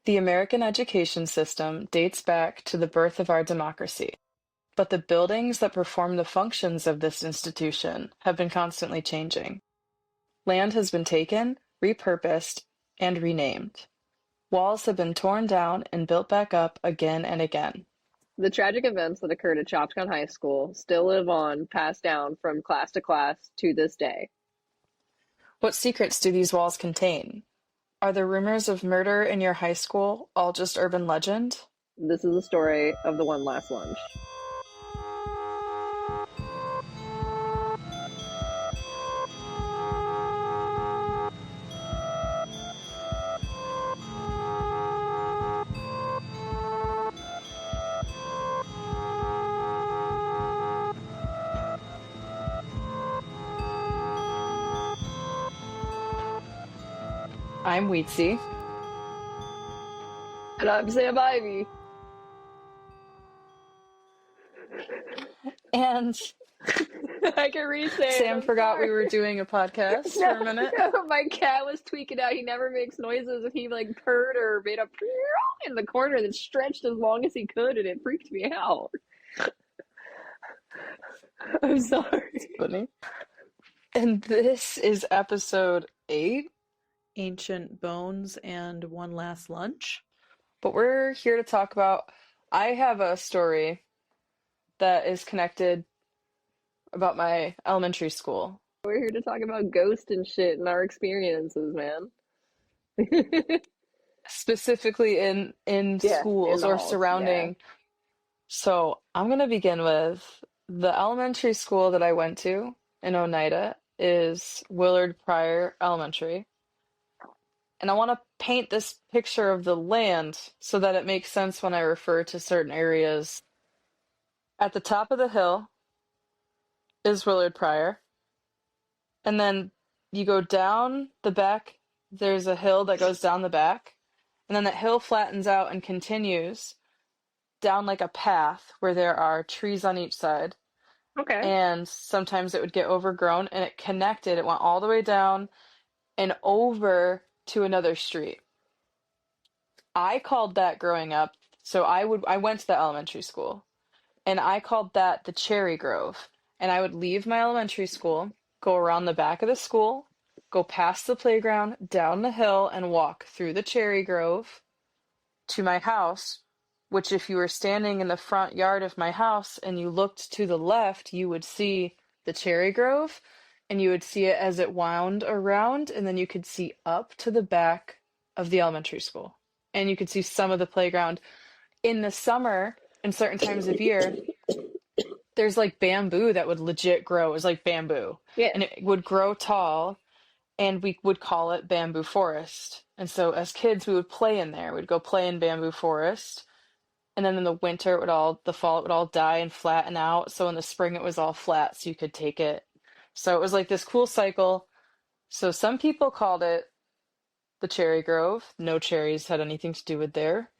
The American education system dates back to the birth of our democracy, but the buildings that perform the functions of this institution have been constantly changing. Land has been taken, repurposed, and renamed. Walls have been torn down and built back up again and again. The tragic events that occurred at Chopstown High School still live on, passed down from class to class to this day. What secrets do these walls contain? Are the rumors of murder in your high school all just urban legend? This is the story of the one last lunch. I'm Weetsy. And I'm Sam Ivy. And I can re-say Sam forgot we were doing a podcast for a minute. My cat was tweaking out. He never makes noises. And he purred or made a in the corner that stretched as long as he could, and it freaked me out. I'm sorry. It's funny. And this is episode 8. Ancient Bones and One Last Lunch. But we're here to talk about, I have a story that is connected about my elementary school. We're here to talk about ghosts and shit and our experiences, man. Specifically in schools or surrounding. Yeah. So I'm going to begin with the elementary school that I went to in Oneida is Willard Pryor Elementary. And I want to paint this picture of the land so that it makes sense when I refer to certain areas. At the top of the hill is Willard Pryor. And then you go down the back, there's a hill that goes down the back. And then that hill flattens out and continues down like a path where there are trees on each side. Okay. And sometimes it would get overgrown, and it connected. It went all the way down and over to another street. I called that growing up, so I went to the elementary school, and I called that the Cherry Grove. And I would leave my elementary school, go around the back of the school, go past the playground, down the hill, and walk through the Cherry Grove to my house, which if you were standing in the front yard of my house and you looked to the left, you would see the Cherry Grove. And you would see it as it wound around, and then you could see up to the back of the elementary school. And you could see some of the playground. In the summer, and certain times of year, there's bamboo that would legit grow. It was like bamboo. Yeah. And it would grow tall, and we would call it bamboo forest. And so as kids, we would play in there. We'd go play in bamboo forest. And then in the winter, the fall, it would all die and flatten out. So in the spring, it was all flat, so you could take it. So it was this cool cycle. So some people called it the Cherry Grove. No cherries had anything to do with there.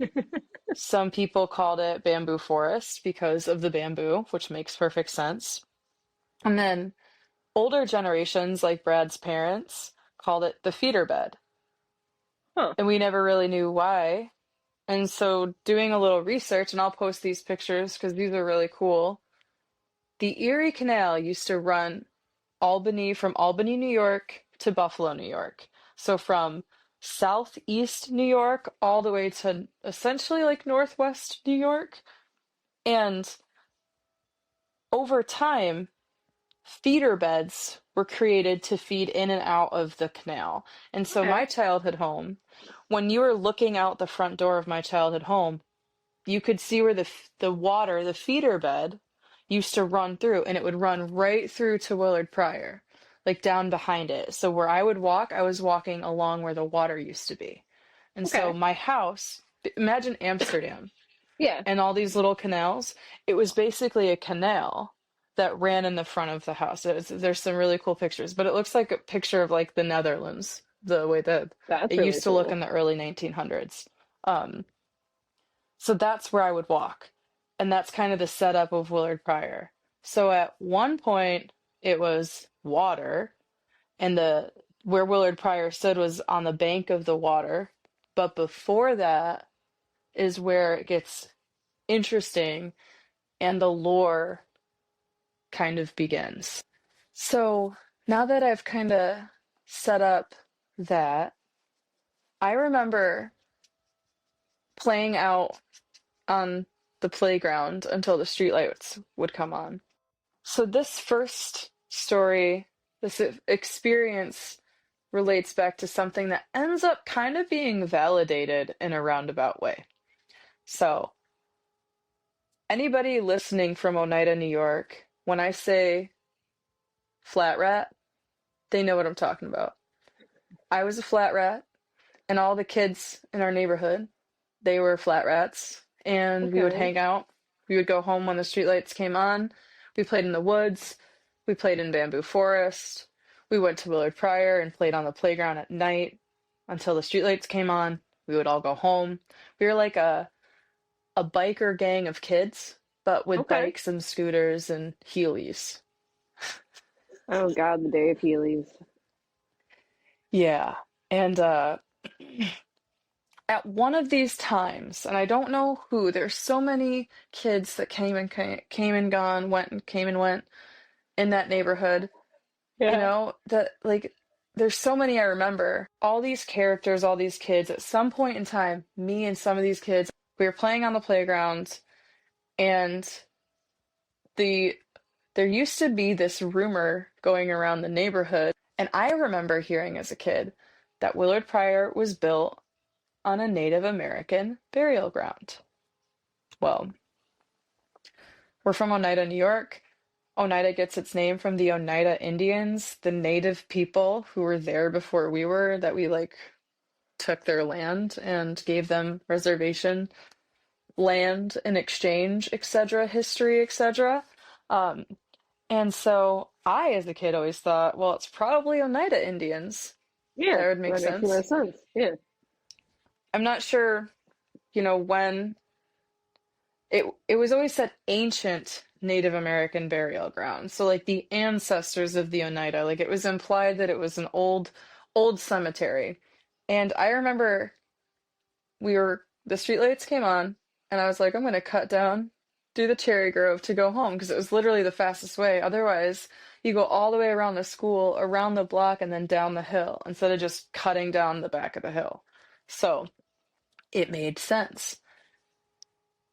Some people called it Bamboo Forest because of the bamboo, which makes perfect sense. And then older generations, like Brad's parents, called it the feeder bed. Huh. And we never really knew why. And so doing a little research, and I'll post these pictures because these are really cool. The Erie Canal used to run from Albany, New York to Buffalo, New York. So from southeast New York all the way to essentially northwest New York. And over time, feeder beds were created to feed in and out of the canal. And so my childhood home, when you were looking out the front door of my childhood home, you could see where the water, the feeder bed, used to run through, and it would run right through to Willard Pryor, down behind it. So where I would walk, I was walking along where the water used to be. And so my house, imagine Amsterdam. Yeah. And all these little canals. It was basically a canal that ran in the front of the house. There's some really cool pictures, but it looks like a picture of the Netherlands, the way that it really used to look in the early 1900s. So that's where I would walk. And that's kind of the setup of Willard Pryor. So at one point, it was water, and where Willard Pryor stood was on the bank of the water. But before that is where it gets interesting and the lore kind of begins. So now that I've kind of set up that, I remember playing out on the playground until the streetlights would come on. So this first story, this experience relates back to something that ends up kind of being validated in a roundabout way. So, anybody listening from Oneida, New York, when I say flat rat, they know what I'm talking about. I was a flat rat, and all the kids in our neighborhood, they were flat rats, and we would Okay. hang out. We would go home when the streetlights came on. We played in the woods. We played in Bamboo Forest. We went to Willard Pryor and played on the playground at night until the streetlights came on. We would all go home. We were like a biker gang of kids, but with Okay. bikes and scooters and Heelys. Oh God, the day of Heelys. Yeah. And at one of these times, and I don't know who, there's so many kids that came and gone, went and came and went in that neighborhood, Yeah. that like there's so many I remember. All these characters, all these kids, at some point in time, me and some of these kids, we were playing on the playground, and the there used to be this rumor going around the neighborhood, and I remember hearing as a kid that Willard Pryor was built on a Native American burial ground. Well, we're from Oneida, New York. Oneida gets its name from the Oneida Indians, the native people who were there before we were, that we like took their land and gave them reservation land in exchange, etc., history, etc. Um, and so I, as a kid, always thought, well, it's probably Oneida Indians. Yeah. That would make That makes the sense. most sense. Yeah. I'm not sure, when it was always said ancient Native American burial ground. So like the ancestors of the Oneida, like it was implied that it was an old cemetery. And I remember the streetlights came on, and I was like, I'm gonna cut down, do the cherry grove to go home because it was literally the fastest way. Otherwise, you go all the way around the school, around the block, and then down the hill instead of just cutting down the back of the hill. So it made sense.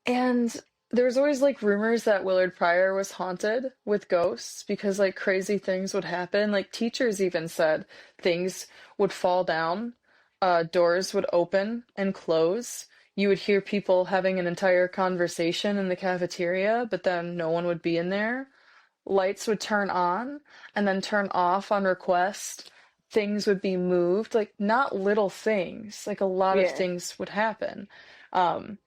And there was always like rumors that Willard Pryor was haunted with ghosts because like crazy things would happen. Like teachers even said things would fall down, doors would open and close. You would hear people having an entire conversation in the cafeteria, but then no one would be in there. Lights would turn on and then turn off on request. Things would be moved, like not little things, like a lot of Yeah. things would happen. Um,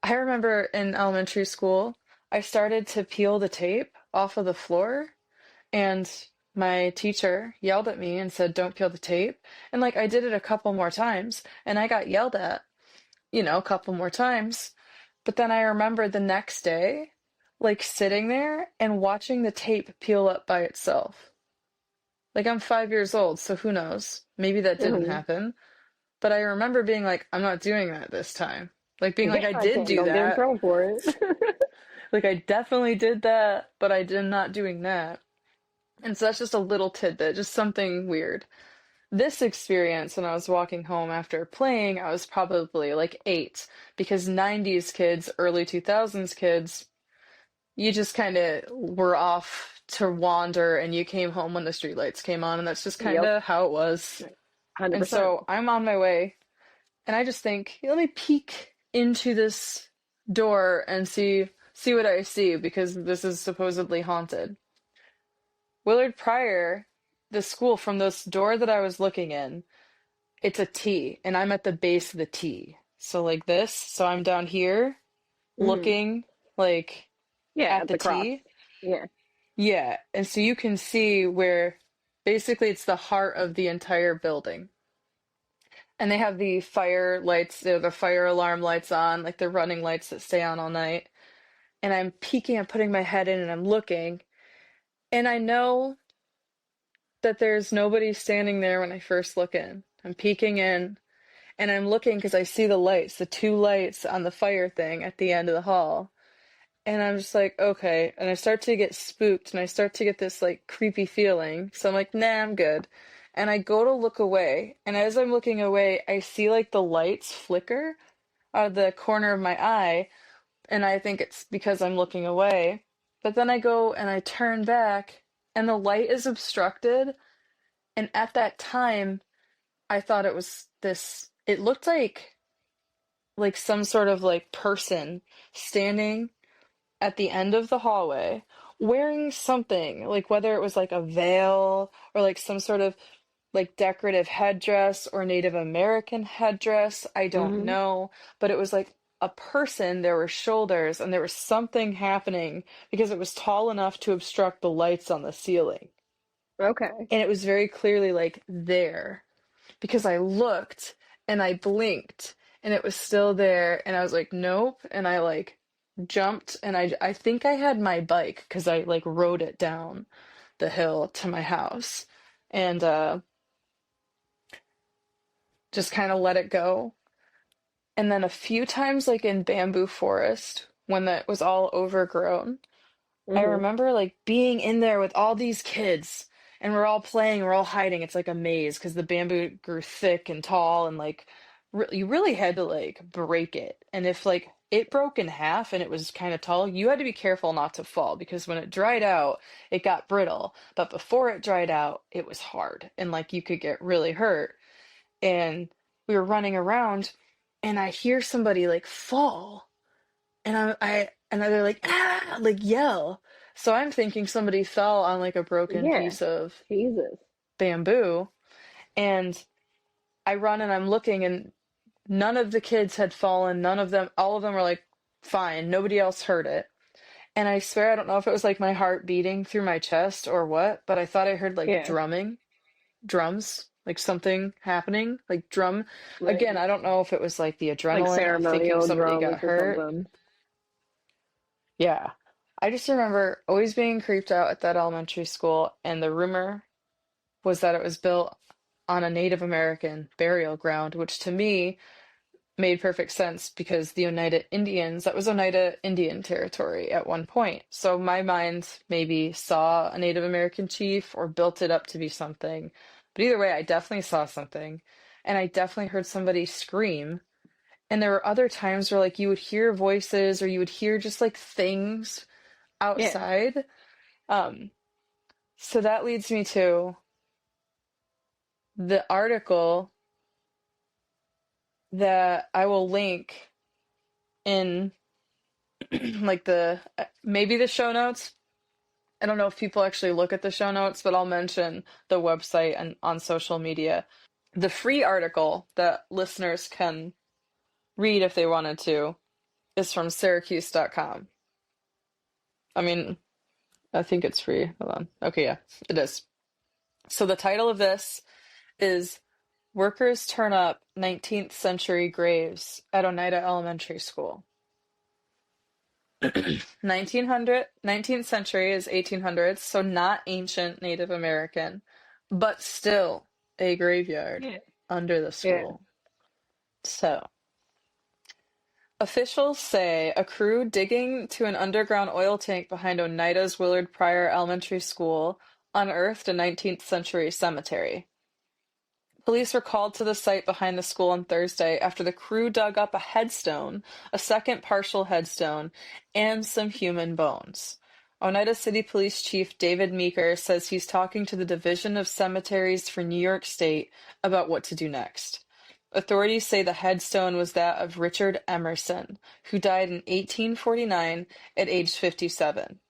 I remember in elementary school, I started to peel the tape off of the floor, and my teacher yelled at me and said, "Don't peel the tape." And like I did it a couple more times, and I got yelled at, a couple more times. But then I remember the next day, like sitting there and watching the tape peel up by itself. Like I'm 5 years old, so who knows? Maybe that didn't Mhm. happen. But I remember being like, I'm not doing that this time. Like being like, Yeah, I I did can't. do Don't get in that. trouble for it. Like I definitely did that, but I did not doing that. And so that's just a little tidbit, just something weird. This experience when I was walking home after playing, I was probably like 8 because 90s kids, early 2000s kids, you just kind of were off to wander and you came home when the streetlights came on, and that's just kind Yep. of how it was. And 100%. so I'm on my way, and I just think, let me peek into this door and see what I see because this is supposedly haunted. Willard Pryor, the school, from this door that I was looking in, it's a T, and I'm at the base of the T. So like this, so I'm down here Hmm. looking like Yeah, at at the the cross. T. Yeah. Yeah, and so you can see where basically it's the heart of the entire building. And they have the fire lights, the fire alarm lights on, like the running lights that stay on all night. And I'm peeking, I'm putting my head in and I'm looking. And I know that there's nobody standing there when I first look in. I'm peeking in, And I'm looking because I see the lights, the two lights on the fire thing at the end of the hall. And I'm just like, okay. And I start to get spooked and I start to get this like creepy feeling. So I'm like, nah, I'm good. And I go to look away. And as I'm looking away, I see like the lights flicker out of the corner of my eye. And I think it's because I'm looking away. But then I go and I turn back and the light is obstructed. And at that time, I thought it was this, it looked like some sort of like person standing at the end of the hallway wearing something, like whether it was like a veil or like some sort of like decorative headdress or Native American headdress. I don't Mm-hmm. know, but it was like a person, there were shoulders, and there was something happening because it was tall enough to obstruct the lights on the ceiling. Okay. And it was very clearly like there because I looked and I blinked and it was still there and I was like, nope. And I like jumped and I think I had my bike because I like rode it down the hill to my house and just kind of let it go. And then a few times like in bamboo forest when that was all overgrown, I Mm-hmm. remember like being in there with all these kids and we're all playing, we're all hiding. It's like a maze because the bamboo grew thick and tall and like you really had to like break it. And if like it broke in half and it was kind of tall, you had to be careful not to fall because when it dried out, it got brittle. But before it dried out, it was hard and like you could get really hurt. And we were running around and I hear somebody like fall and and they're like ah like yell. So I'm thinking somebody fell on like a broken Yeah. piece of Jesus. bamboo and I run and I'm looking and none of the kids had fallen, none of them, all of them were like fine, nobody else heard it. And I swear I don't know if it was like my heart beating through my chest or what, but I thought I heard like Yeah. drumming, drums, like something happening, like drum. Again, Like I don't know if it was like the like adrenaline of thinking ceremonial somebody drums got or hurt. something. Yeah. I just remember always being creeped out at that elementary school, and the rumor was that it was built on a Native American burial ground, which to me made perfect sense because the Oneida Indians, that was Oneida Indian territory at one point. So my mind maybe saw a Native American chief or built it up to be something. But either way, I definitely saw something. And I definitely heard somebody scream. And there were other times where like you would hear voices or you would hear just like things Yeah. outside. Um, so that leads me to the article that I will link in like the maybe the show notes. I don't know if people actually look at the show notes, but I'll mention the website and on social media. The free article that listeners can read if they wanted to is from Syracuse.com. I mean, I think it's free. Hold on. Okay, yeah, it is. So the title of this is Workers Turn Up 19th Century Graves at Oneida Elementary School. 19th century is 1800s, so not ancient Native American, but still a graveyard Yeah. under the Yeah. school. So, officials say a crew digging to an underground oil tank behind Oneida's Willard Pryor Elementary School unearthed a 19th century cemetery. Police were called to the site behind the school on Thursday after the crew dug up a headstone, a second partial headstone, and some human bones. Oneida City Police Chief David Meeker says he's talking to the Division of Cemeteries for New York State about what to do next. Authorities say the headstone was that of Richard Emerson, who died in 1849 at age 57.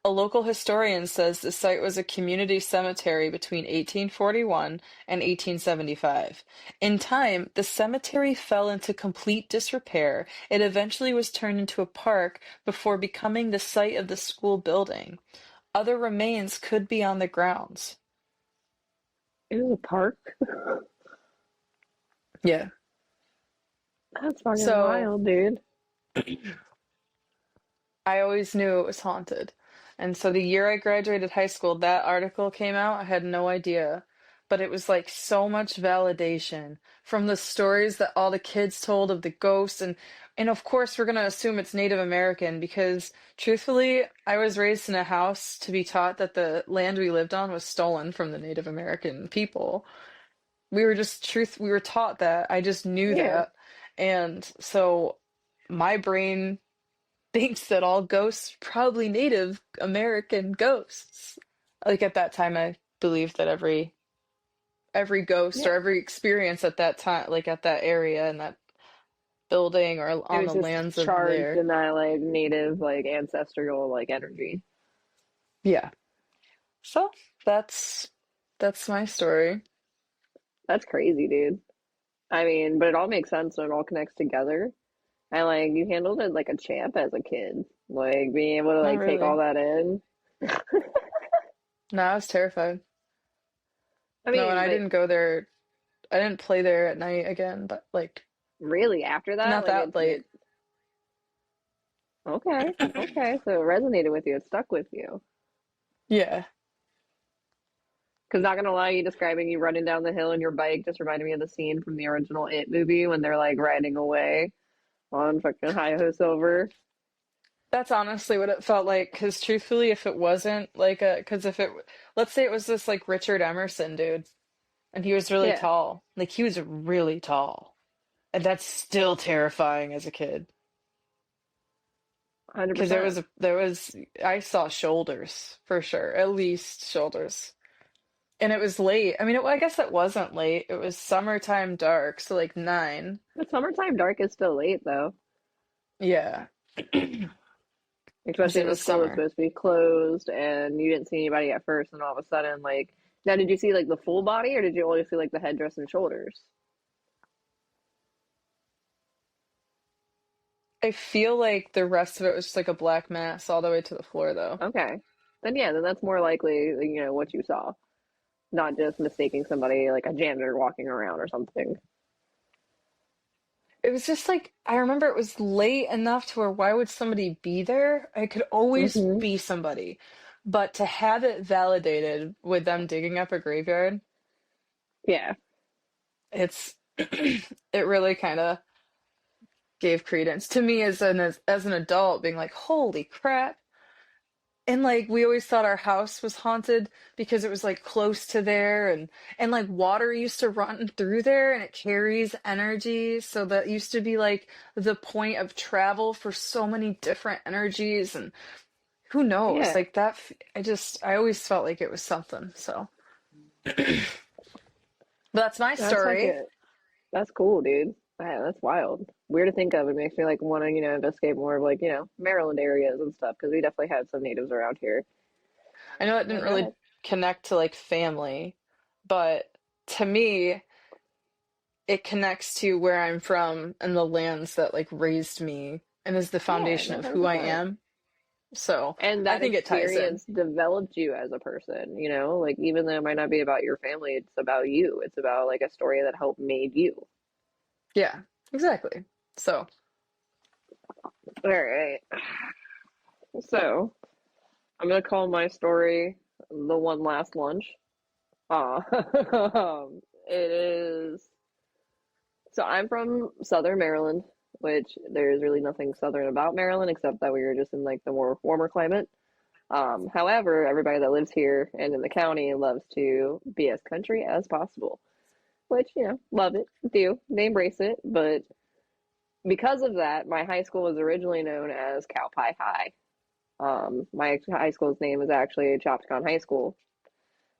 A local historian says the site was a community cemetery between 1841 and 1875. In time, the cemetery fell into complete disrepair. It eventually was turned into a park before becoming the site of the school building. Other remains could be on the grounds. It was a park. Yeah. That's fucking So wild, dude. I always knew it was haunted. And so the year I graduated high school, that article came out. I had no idea. but it was like so much validation from the stories that all the kids told of the ghosts, and of course we're going to assume it's Native American because truthfully, I was raised in a house to be taught that the land we lived on was stolen from the Native American people. We were taught that. I just knew Yeah. that. And so my brain thinks that all ghosts probably Native American ghosts. Like at that time I believed that every ghost or Yeah. every experience at that time, like at that area and that building or It on was the just lands of charged there. in that like native, like ancestral like energy. Yeah. So that's my story. That's crazy, dude. I mean, but it all makes sense and it all connects together. And like you handled it like a champ as a kid. Like being able to Not like take all really. that in. No, I was terrified. I No, and mean, I but didn't go there. I didn't play there at night again, but like really after that, not like that it late. okay. Okay. So it resonated with you, it stuck with you. Yeah. Because not gonna lie, you describing you running down the hill on your bike just reminded me of the scene from the original It movie when they're like riding away on fucking Hi-Ho Silver. That's honestly what it felt like. Because truthfully, if it wasn't like because if it, let's say it was this like Richard Emerson dude, and he was really Yeah, tall, like he was really tall, and that's still terrifying as a kid. Because 100%. I saw shoulders for sure, at least shoulders, and it was late. I mean, I guess it wasn't late. It was summertime dark, so like 9. But summertime dark is still late though. Yeah, Especially it if the was school was summer. supposed to be closed and you didn't see anybody at first, and all of a sudden, like, now did you see like the full body or did you only see like the headdress and shoulders? I feel like the rest of it was just like a black mass all the way to the floor, though. Okay. Then yeah, then that's more likely, what you saw, not just mistaking somebody like a janitor walking around or something. It was just like I remember it was late enough to where why would somebody be there? I could always Hmm. be somebody. But to have it validated with them digging up a graveyard, Yeah, it's it really kind of gave credence to me as an adult being like, "Holy crap." And like we always thought our house was haunted because it was like close to there and like water used to run through there and it carries energy. So that used to be like the point of travel for so many different energies and who knows? yeah. Like I always felt like it was something. So but that's my That's story. fucking, that's cool, dude. Man, that's wild. Weird to think of. It makes me like want to, investigate more of like, Maryland areas and stuff because we definitely had some natives around here. I know it didn't But go really ahead. connect to like family, but to me it connects to where I'm from and the lands that like raised me and is the Yeah, foundation no, of who I 100%. am. So And I that think it ties in. experience developed you as a person, like even though it might not be about your family, it's about you. It's about like a story that helped made you. Yeah, exactly. So All right. So I'm gonna call my story the one last lunch. Uh, it is. So I'm from Southern Maryland, which there's really nothing Southern about Maryland except that we are just in like the more warmer climate. However, everybody that lives here and in the county loves to be as country as possible, which, love it, do. They embrace it. But because of that, my high school was originally known as Cow Pie High. My high school's name is actually Chopticon High School.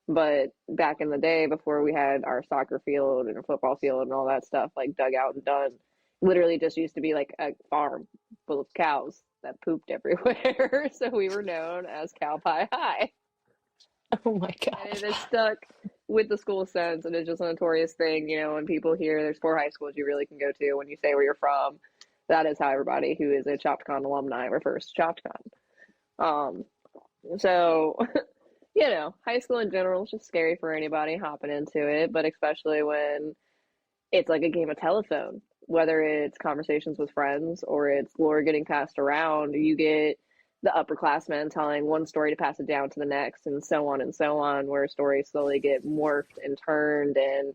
But back in the day, before we had our soccer field and a football field and all that stuff, like dug out and done, literally just used to be like a farm full of cows that pooped everywhere. So we were known as Cow Pie High. oh my And God. it is stuck with the school sense, and it's just a notorious thing, when people hear there's 4 high schools you really can go to when you say where you're from. That is how everybody who is a Chopticon alumni refers to Chopticon. Um, so high school in general is just scary for anybody hopping into it, but especially when it's like a game of telephone, whether it's conversations with friends or it's lore getting passed around, you get the upperclassmen telling one story to pass it down to the next, and so on, where stories slowly get morphed and turned, and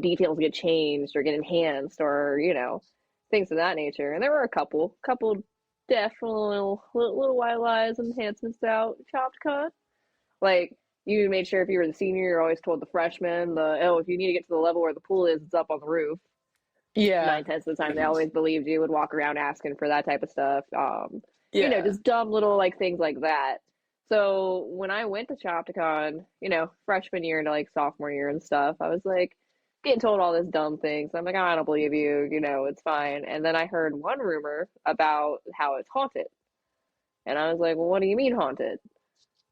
details get changed or get enhanced, or things of that nature. And there were a couple definitely little white lies and enhancements out ChopCon. Like, you made sure if you were the senior, you're always told the freshman, if you need to get to the level where the pool is, it's up on the roof. Yeah. 9/10 of the time, they always believed you, would walk around asking for that type of stuff. Yeah. Just dumb little like things like that. So when I went to Chopticon, freshman year into like sophomore year and stuff, I was like getting told all this dumb things. I'm like, oh, I don't believe you, it's fine. And then I heard one rumor about how it's haunted. And I was like, well, what do you mean haunted?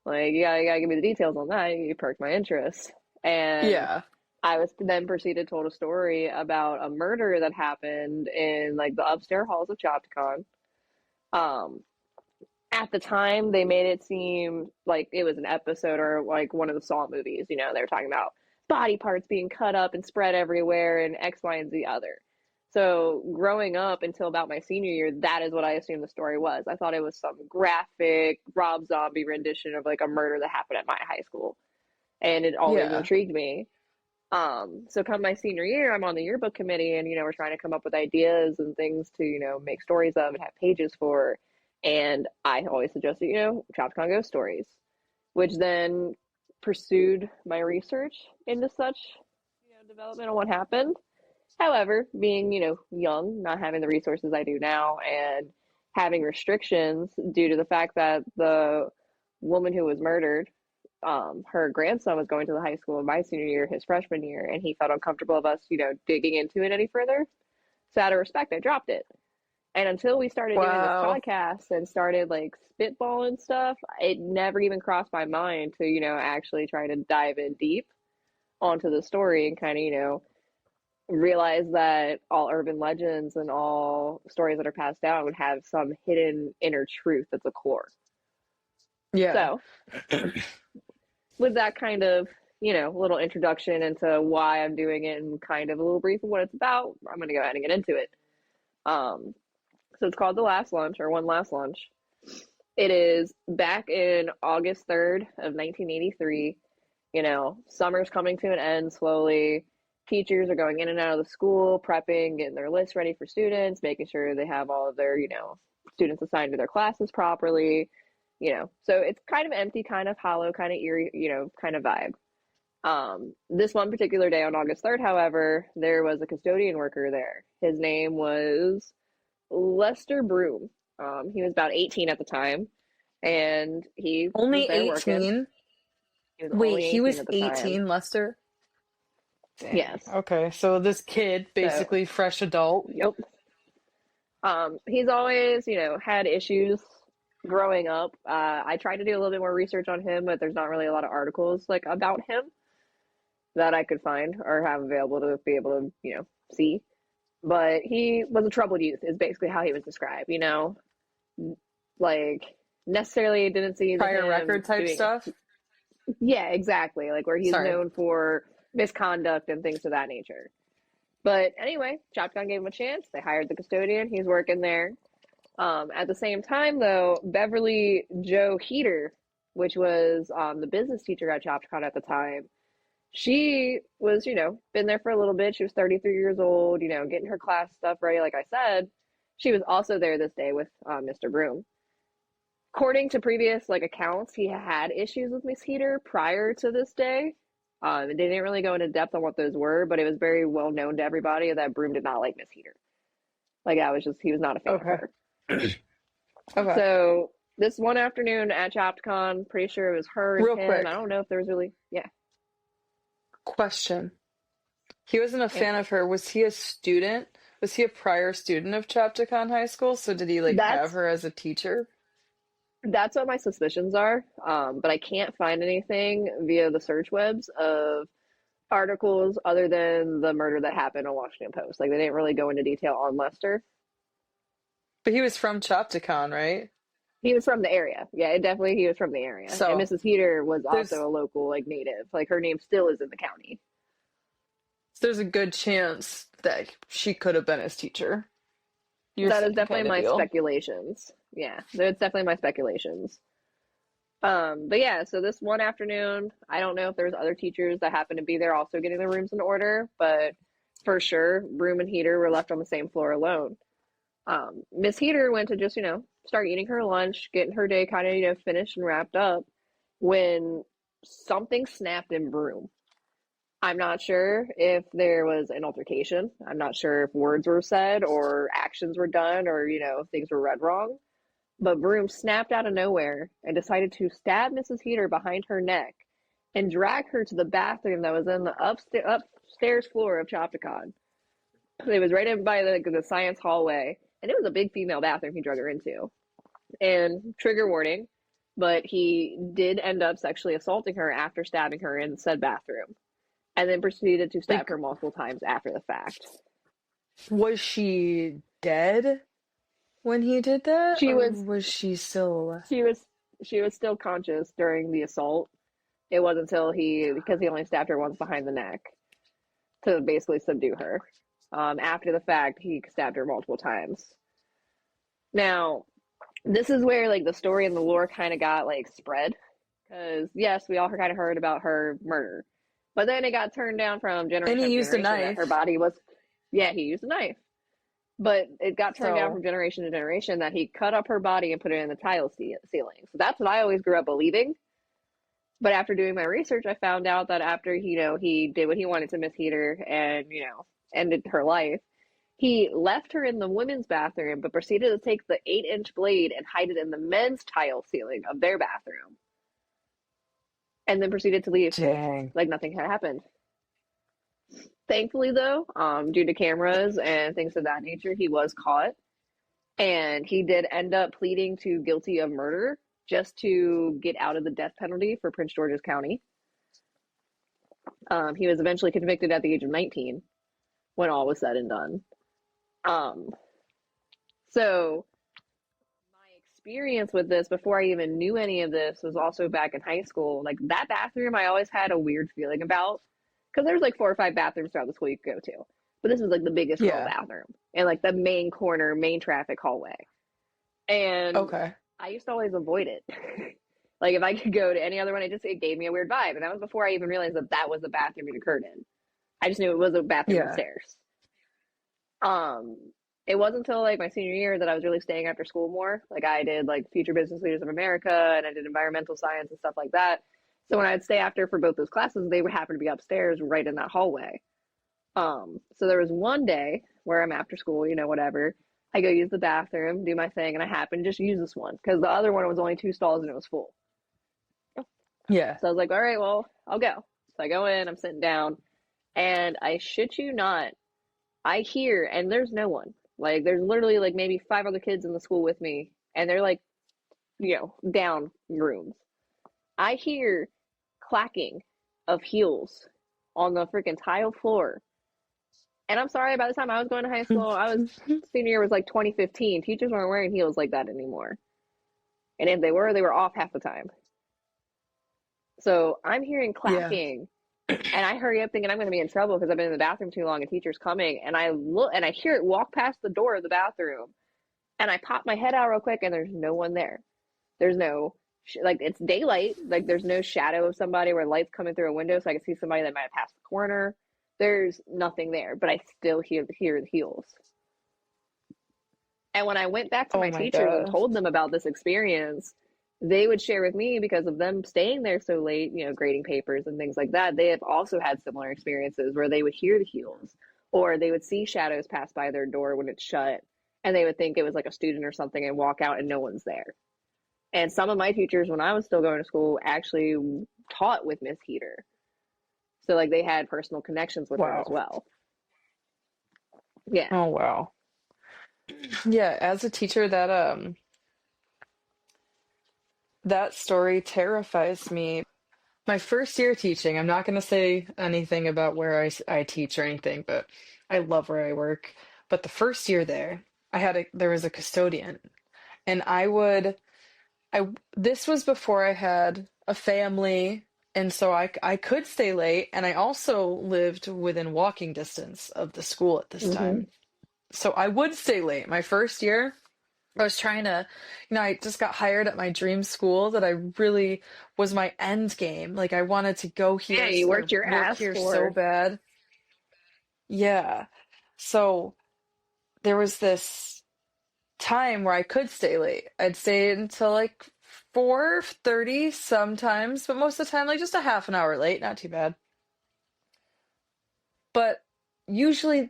Like, you gotta give me the details on that. You perked my interest. And Yeah. I was then proceeded told a story about a murder that happened in like the upstairs halls of Chopticon. Um, at the time, they made it seem like it was an episode or like one of the Saw movies. They were talking about body parts being cut up and spread everywhere and X, Y, and Z other. So growing up until about my senior year, that is what I assumed the story was. I thought it was some graphic Rob Zombie rendition of like a murder that happened at my high school, and it always Yeah. intrigued me. So come my senior year, I'm on the yearbook committee, and we're trying to come up with ideas and things to make stories of and have pages for. And I always suggested Chopcon ghost stories, which then pursued my research into such development on what happened. However, being young, not having the resources I do now, and having restrictions due to the fact that the woman who was murdered, her grandson was going to the high school in my senior year, his freshman year, and he felt uncomfortable of us, digging into it any further. So out of respect, I dropped it. And until we started doing this Wow. podcast and started like spitballing stuff, it never even crossed my mind to, actually try to dive in deep onto the story and kind of, realize that all urban legends and all stories that are passed down would have some hidden inner truth at the core. Yeah. So with that kind of, little introduction into why I'm doing it and kind of a little brief of what it's about, I'm going to go ahead and get into it. So it's called The Last Lunch, or One Last Lunch. It is back in August 3rd of 1983. Summer's coming to an end slowly. Teachers are going in and out of the school, prepping, getting their lists ready for students, making sure they have all of their, students assigned to their classes properly. So it's kind of empty, kind of hollow, kind of eerie, kind of vibe. This one particular day on August 3rd, however, there was a custodian worker there. His name was Lester Broom. He was about 18 at the time, and he was Only there working. 18? He was Wait, only he 18 was at the time. 18, Lester? Dang. Yes. Okay, so this kid, So, basically fresh adult. yep. He's always, had issues growing up. I tried to do a little bit more research on him, but there's not really a lot of articles like about him that I could find or have available to be able to, see. But he was a troubled youth, is basically how he was described, like necessarily didn't see Prior him record type doing, stuff? yeah, exactly, like where he's Sorry. known for misconduct and things of that nature. But anyway, Shotgun gave him a chance. They hired the custodian. He's working there. At the same time, though, Beverly Joe Heater, which was the business teacher at ChopCon at the time, she was, been there for a little bit. She was 33 years old, getting her class stuff ready, like I said. She was also there this day with Mr. Broom. According to previous accounts, he had issues with Miss Heater prior to this day. They didn't really go into depth on what those were, but it was very well known to everybody that Broom did not like Miss Heater. Like, he was not a fan of Okay. her. Okay. So this one afternoon at ChopCon, pretty sure it was her and Real him. quick. I don't know if there was really, yeah. Question. He wasn't a fan of her. Was he a student? Was he a prior student of Chapticon High School? So did he have That's her as a teacher? that's what my suspicions are. But I can't find anything via the search webs of articles other than the murder that happened on Washington Post. Like, they didn't really go into detail on Lester. But he was from Chapticon, right? He was from the area. Yeah, he was from the area. So And Mrs. Heater was there's also a local native. Like, her name still is in the county. there's a good chance that she could have been his teacher. You're That is saying definitely kind of my deal. speculations. Yeah, that's definitely my speculations. But yeah, so this one afternoon, I don't know if there was other teachers that happened to be there also getting their rooms in order, but for sure, room and heater were left on the same floor alone. Miss Heater went to just, start eating her lunch, getting her day kind of, finished and wrapped up when something snapped in Broom. I'm not sure if there was an altercation. I'm not sure if words were said or actions were done or, things were read wrong. But Broom snapped out of nowhere and decided to stab Mrs. Heater behind her neck and drag her to the bathroom that was in the upstairs floor of Chopticon. It was right in by the science hallway, and it was a big female bathroom he drug her into. And trigger warning, but he did end up sexually assaulting her after stabbing her in said bathroom, and then proceeded to stab Like, her multiple times after the fact. was she dead when he did that, She or was was she still alive? she was she was still conscious during the assault. It wasn't until because he only stabbed her once behind the neck to basically subdue her. After the fact, he stabbed her multiple times. Now, this is where like the story and the lore kind of got like spread, because yes, we all kind of heard about her murder, but then it got turned down from And generation he to used a generation that her knife, body was, yeah, he used a knife, but it got turned down from so generation to generation that he cut up her body and put it in the tile ceiling. So that's what I always grew up believing. But after doing my research, I found out that after he did what he wanted to Miss Heater and ended her life, he left her in the women's bathroom, but proceeded to take the 8-inch blade and hide it in the men's tile ceiling of their bathroom, and then proceeded to leave dang. like nothing had happened. Thankfully, though, due to cameras and things of that nature, he was caught, and he did end up pleading to guilty of murder just to get out of the death penalty for Prince George's County. He was eventually convicted at the age of 19 when all was said and done. Um, so my experience with this before I even knew any of this was also back in high school. Like that bathroom, I always had a weird feeling about because there's like 4 or 5 bathrooms throughout the school you could go to, but this was like the biggest girl Yeah. bathroom and like the main corner, main traffic hallway. And Okay. I used to always avoid it. Like if I could go to any other one, it gave me a weird vibe, and that was before I even realized that was the bathroom it occurred in. I just knew it was a bathroom Yeah. upstairs. Um, it wasn't until like my senior year that I was really staying after school more. Like I did like Future Business Leaders of America and I did environmental science and stuff like that. So when I'd stay after for both those classes, they would happen to be upstairs right in that hallway. So there was one day where I'm after school, whatever. I go use the bathroom, do my thing, and I happen to just use this one because the other one was only 2 stalls and it was full. Yeah. So I was like, all right, well, I'll go. So I go in, I'm sitting down, and I shit you not, I hear, and there's no one. Like, there's literally like maybe 5 other kids in the school with me, and they're like, down rooms. I hear clacking of heels on the freaking tile floor. And I'm sorry, by the time I was going to high school, senior year was like 2015. Teachers weren't wearing heels like that anymore. And if they were off half the time. So I'm hearing Yeah. clacking, and I hurry up thinking I'm going to be in trouble because I've been in the bathroom too long and teacher's coming. And I look and I hear it walk past the door of the bathroom, and I pop my head out real quick, and there's no one there. There's no like it's daylight, like there's no shadow of somebody where light's coming through a window, so I can see somebody that might have passed the corner. There's nothing there, but I still hear the heels. And when I went back to Oh my my teachers and God. told them about this experience, they would share with me because of them staying there so late, grading papers and things like that. They have also had similar experiences where they would hear the heels or they would see shadows pass by their door when it's shut and they would think it was like a student or something and walk out and no one's there. And some of my teachers, when I was still going to school, actually taught with Miss Heater. So like they had personal connections with her as Wow. well. Yeah. Oh wow. Yeah, as a teacher, that story terrifies me. My first year teaching, I'm not going to say anything about where I teach or anything, but I love where I work. But the first year there, there was a custodian, and this was before I had a family, and so I could stay late, and I also lived within walking distance of the school at this Mm-hmm. time. So I would stay late. My first year, I was trying to, I just got hired at my dream school that I really was my end game. Like I wanted to go Yeah, here you or worked your work ass here so for. bad. Yeah. So there was this time where I could stay late. I'd stay until like 4:30 sometimes, but most of the time like just a half an hour late, not too bad. But usually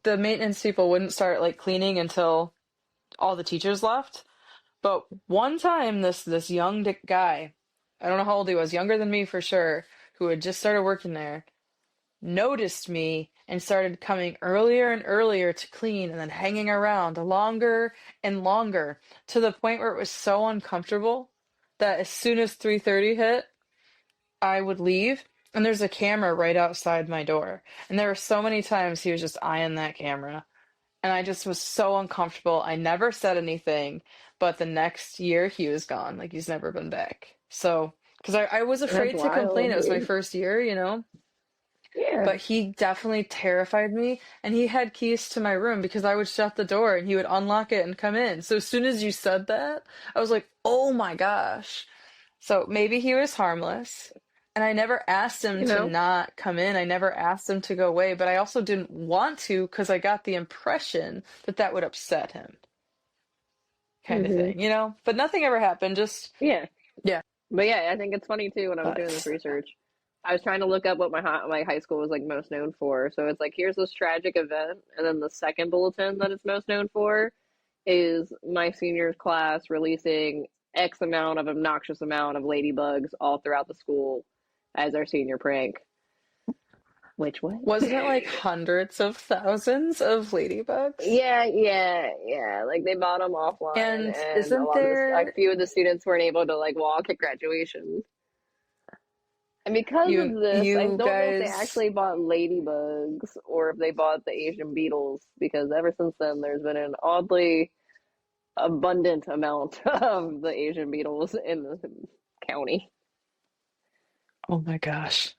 the maintenance people wouldn't start like cleaning until all the teachers left. But one time, this young guy, I don't know how old he was, younger than me for sure, who had just started working there, noticed me and started coming earlier and earlier to clean and then hanging around longer and longer to the point where it was so uncomfortable that as soon as 3:30 hit, I would leave. And there's a camera right outside my door. And there were so many times he was just eyeing that camera. And I just was so uncomfortable. I never said anything, but the next year he was gone. Like he's never been back. So, because I was That's afraid to complain. wild, It was my dude. first year, Yeah. but he definitely terrified me. And he had keys to my room because I would shut the door and he would unlock it and come in. So as soon as you said that, I was like, oh my gosh. So maybe he was harmless. And I never asked him You to know? not come in. I never asked him to go away, but I also didn't want to because I got the impression that that would upset him, kind of Hmm. thing. But nothing ever happened. Just, Yeah. yeah. But yeah, I think it's funny too when I was doing this But research. I was trying to look up what my high school was like most known for. So it's like here's this tragic event, and then the second bulletin that it's most known for is my seniors class releasing X amount of obnoxious amount of ladybugs all throughout the school as our senior prank. Which what? wasn't it like hundreds of thousands of ladybugs? Yeah. Like they bought them offline, And and isn't a there, few of the students weren't able to like walk at graduation. And because of this, I you don't know if they guys, actually bought ladybugs or if they bought the Asian beetles, because ever since then there's been an oddly abundant amount of the Asian beetles in the county. oh my gosh.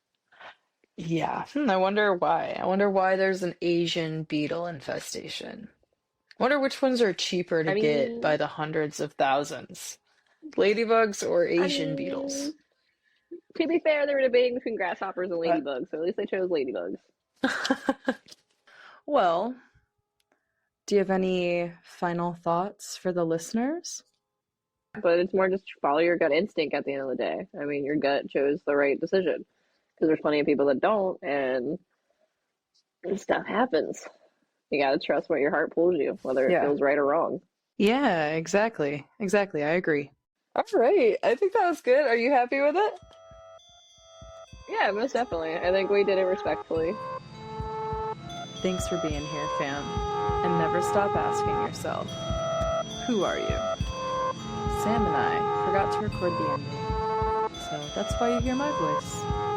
Yeah. I wonder why. I wonder why there's an Asian beetle infestation. Wonder which ones are cheaper to I get by mean, the hundreds of thousands. Ladybugs or I Asian beetles? mean, to be fair, they were debating between grasshoppers and But ladybugs, so at least they chose ladybugs. Well, do you have any final thoughts for the listeners? But it's more just follow your gut instinct at the end of the day. I mean, your gut chose the right decision because there's plenty of people that don't, and stuff happens. You gotta trust what your heart pulls you, whether it yeah. feels right or wrong. Yeah, exactly. Exactly. I agree. All right. I think that was good. Are you happy with it? Yeah, most definitely. I think we did it respectfully. Thanks for being here, fam. And never stop asking yourself, who are you? Sam and I forgot to record the ending, so that's why you hear my voice.